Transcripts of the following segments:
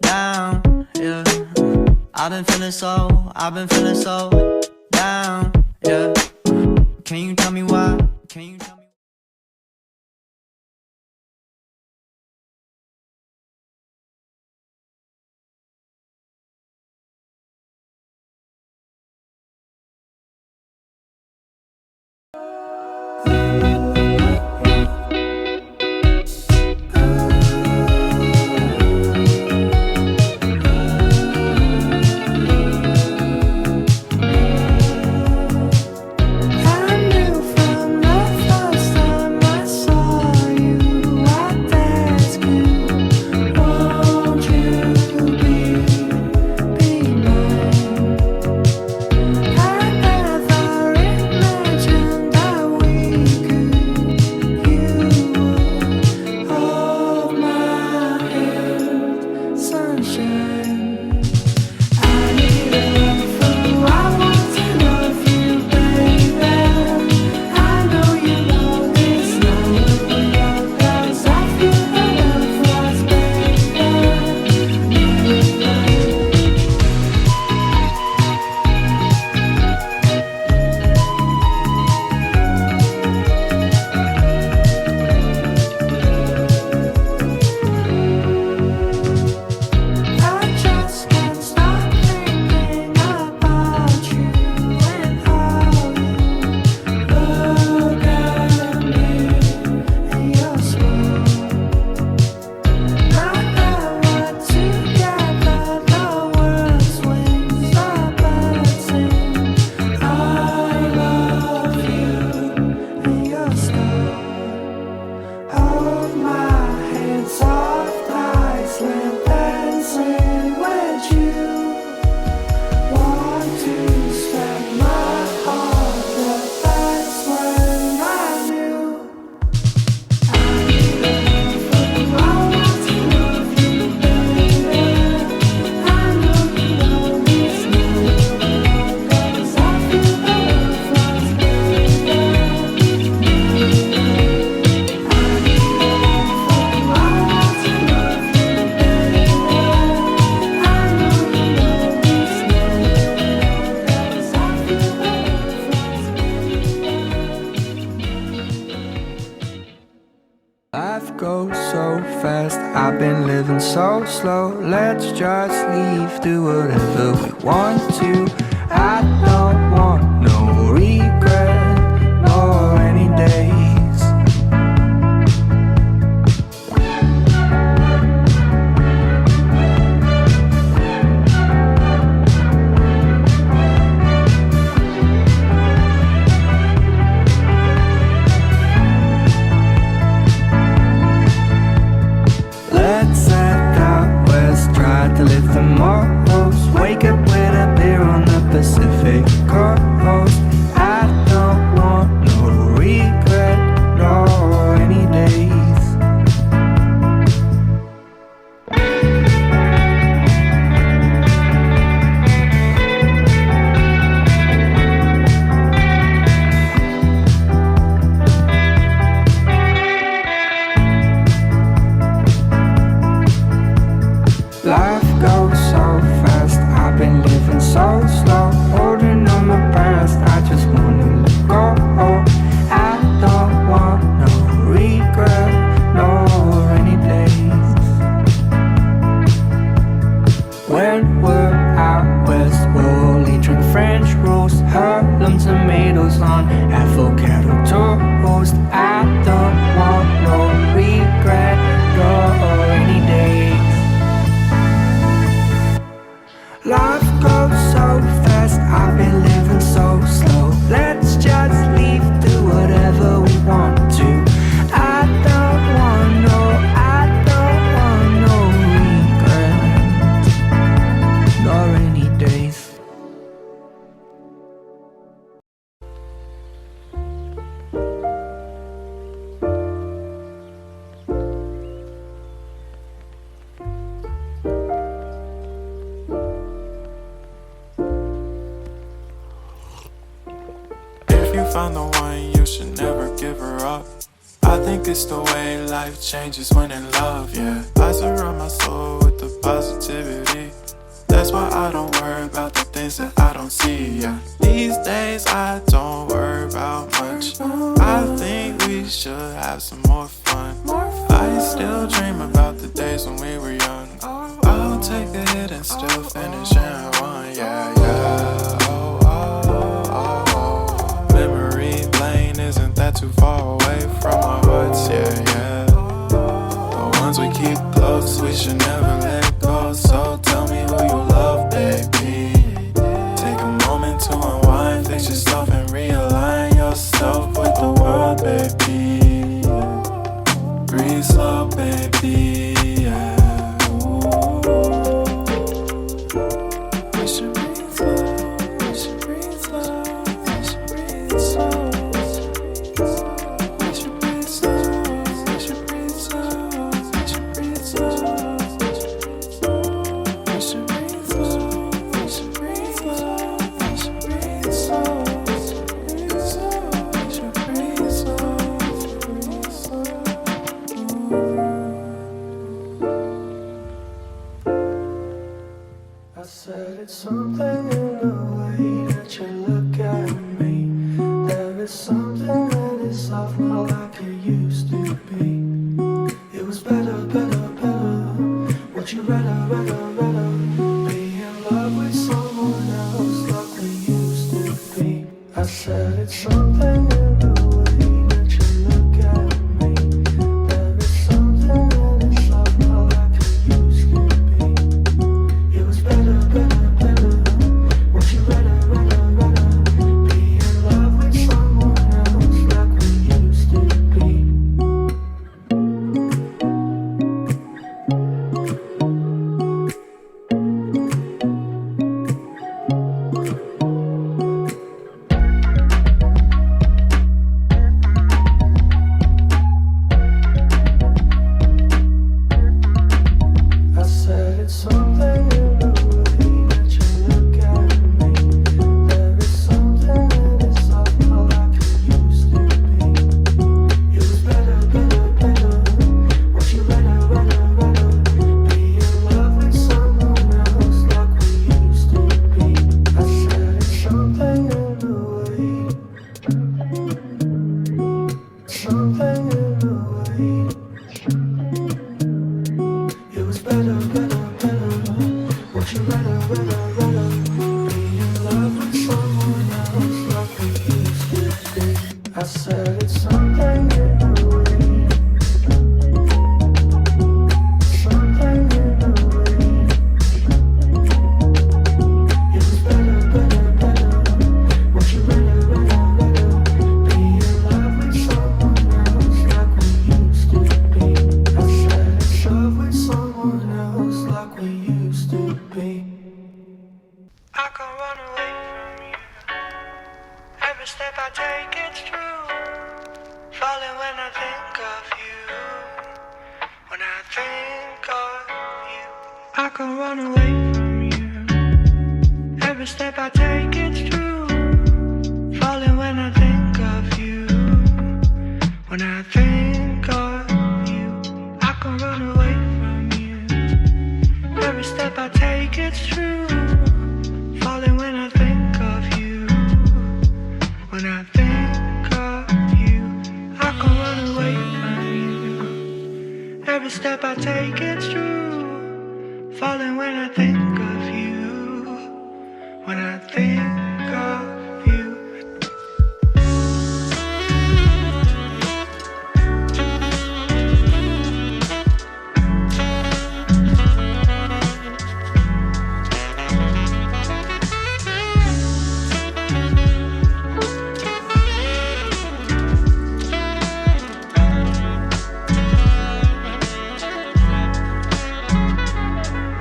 down, yeah. I've been feeling so down, yeah. Can you tell me why? Can you tell me? Life goes so fast, I've been living so slow. Let's just leave, do whatever we want to. I don't want no regret or any days. Let's head out west, try to live the most. Wake up with a beer on the Pacific coast. I don't want no regret, nor any days. Life goes so fast, I've been living so slow. Holding on my past, I just wanna let go. I don't want no regret, nor any days. When we're out west, we'll only drink French roast, Harlem tomatoes on avocado toast. I don't want no regret, nor any days. Life goes so fast, I've been living so slow. Let's just leave, do whatever we want to. I don't want no regret, nor any days. You found the one, you should never give her up. I think it's the way life changes when in love, yeah. I surround my soul with the positivity. That's why I don't worry about the things that I don't see, yeah. These days I don't worry about much. I think we should have some more fun. I still dream about the days when we were young. I'll take a hit and still finish in one, yeah, yeah. Oh, oh, oh, oh. Memory lane, isn't that too far away from our hearts, yeah, yeah. The ones we keep close, we should never let go. So tell me who you love, baby. Take a moment to unwind, fix yourself and realign yourself with the world, baby. Breathe slow, baby, yeah. We should breathe slow, we should breathe slow, we should breathe slow. We should breathe slow, we should breathe slow, we should breathe slow. We should breathe slow, we should breathe slow, we should breathe slow. We should breathe slow, breathe slow. I said it's something in the way that you look at me. There is something that is off, not like it used to be. It was better, better, better. What you rather, be in love with someone else like we used to be. I said it's something in the way that you look at me. There is something that is off, not like it used to be. It was better, better, better. What you rather, be in love with someone else like we used to be. I said it's something in the way that you look at me. There is something that is off, not like it used to be. It was better, better, better. What you rather, be in love with someone else like we used to be. I said it's something in the way, something in the way. It was better, better, better. What you rather, be in love with someone else like we used to be. I said it's something in the way, something in the way. It was better, better, better. What you rather, be in love with someone else like we used to be. I said it's love with someone else like we used to be. I can't run away from you. Every step I take, it's true. Falling when I think of you. When I think of you, I can't run away from you. Every step I take, it's true. Falling when I think of you. When I think of you, I can't run away from you. Every step I take, it's true. Falling when I think of you. When I think of you, I can't run away from you. Every step I take, it's true. Falling when I think of you. When I think of you.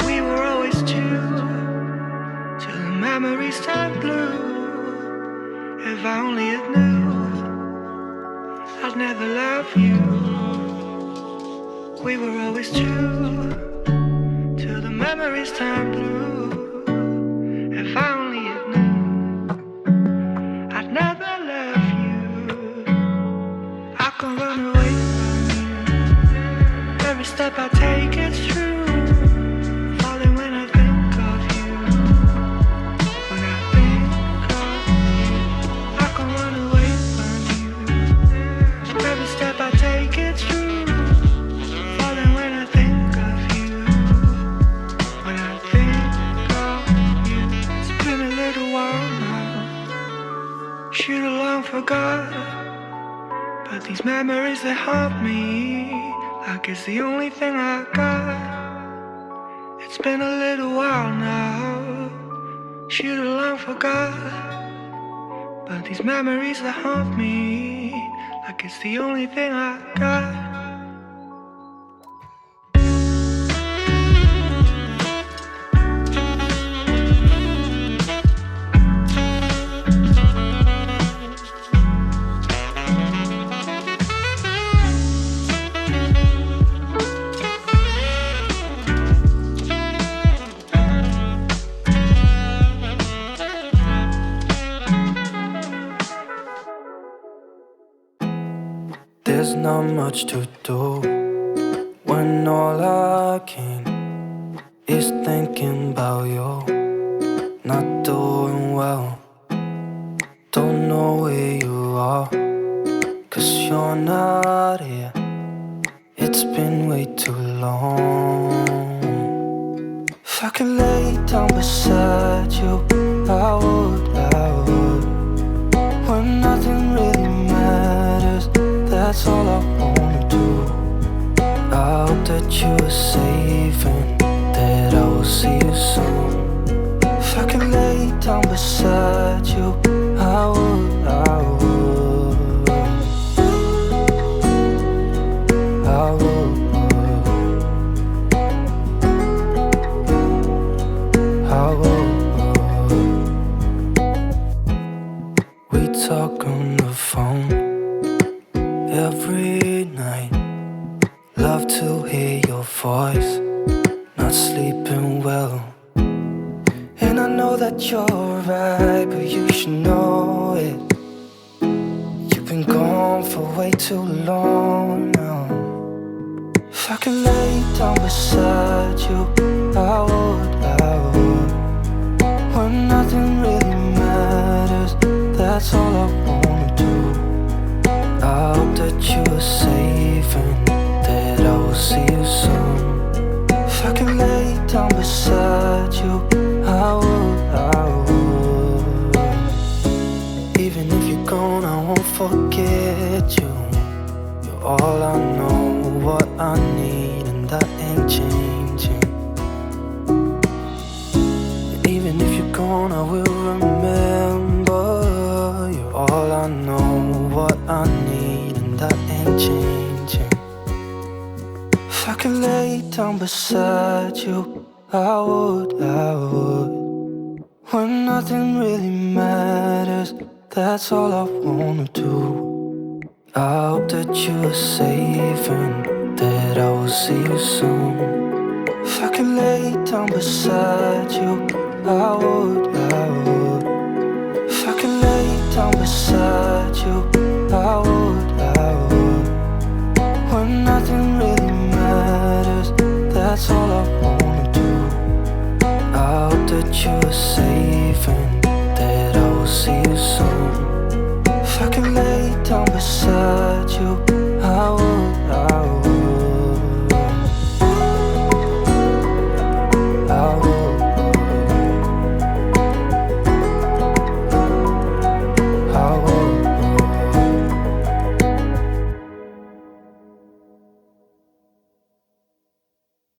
We were always two, till the memories turned blue. If I only had knew, I'd never love you. We were always two, till the memories turned blue. If I only had knew, I'd never love you. I can't run away from you. Every step I take, it's these memories that haunt me, like it's the only thing I got. It's been a little while now, should have long forgot. But these memories that haunt me, like it's the only thing I got. There's not much to do when all I can is thinking about you. Not doing well, don't know where you are, 'cause you're not here. It's been way too long. If I could lay down beside you, I would, when nothing really matters. That's all I wanna do. I hope that you are safe and that I will see you soon. If I could lay down beside you, I would, I would, I would, I would. We talk on the phone every night. Love to hear your voice, not sleeping well. And I know that you're right, but you should know it. You've been gone for way too long now. If I could lay down beside you, I would, when nothing really matters. That's all I wanna do. I hope that you are safe and that I will see you soon. If I could lay down beside you, I would, I would. Even if you're gone, I won't forget you. You're all I know, what I need, and that ain't changing. And even if you're gone, I will remember. You're all I know, what I need, and that ain't changing. If I could lay down beside you, I would, when nothing really matters. That's all I wanna do. I hope that you are safe and that I will see you soon. If I could lay down beside you, I would, if I could lay down beside you, I would, when nothing really matters. That's all I wanna do. I hope that you are safe